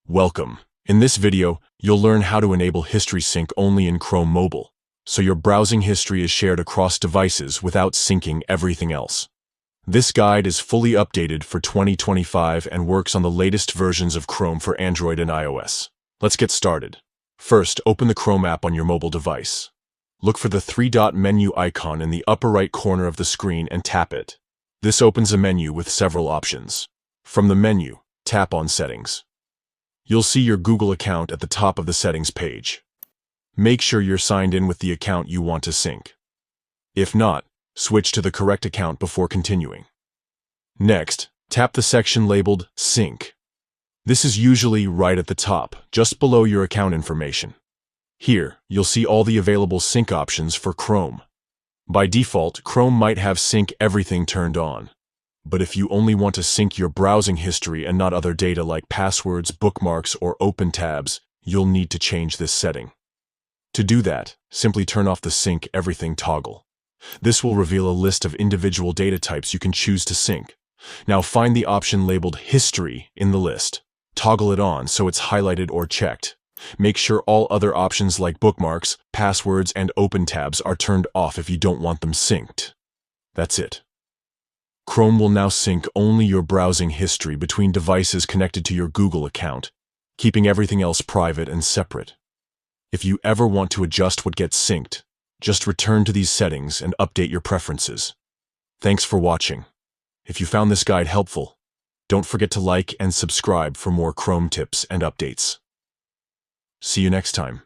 Welcome. In this video, you'll learn how to enable History Sync only in Chrome Mobile, so your browsing history is shared across devices without syncing everything else. This guide is fully updated for 2025 and works on the latest versions of Chrome for Android and iOS. Let's get started. First, open the Chrome app on your mobile device. Look for the three-dot menu icon in the upper right corner of the screen and tap it. This opens a menu with several options. From the menu, tap on Settings. You'll see your Google account at the top of the settings page. Make sure you're signed in with the account you want to sync. If not, switch to the correct account before continuing. Next, tap the section labeled Sync. This is usually right at the top, just below your account information. Here, you'll see all the available sync options for Chrome. By default, Chrome might have Sync Everything turned on. But if you only want to sync your browsing history and not other data like passwords, bookmarks, or open tabs, you'll need to change this setting. To do that, simply turn off the Sync Everything toggle. This will reveal a list of individual data types you can choose to sync. Now find the option labeled History in the list. Toggle it on so it's highlighted or checked. Make sure all other options like bookmarks, passwords, and open tabs are turned off if you don't want them synced. That's it. Chrome will now sync only your browsing history between devices connected to your Google account, keeping everything else private and separate. If you ever want to adjust what gets synced, just return to these settings and update your preferences. Thanks for watching. If you found this guide helpful, don't forget to like and subscribe for more Chrome tips and updates. See you next time.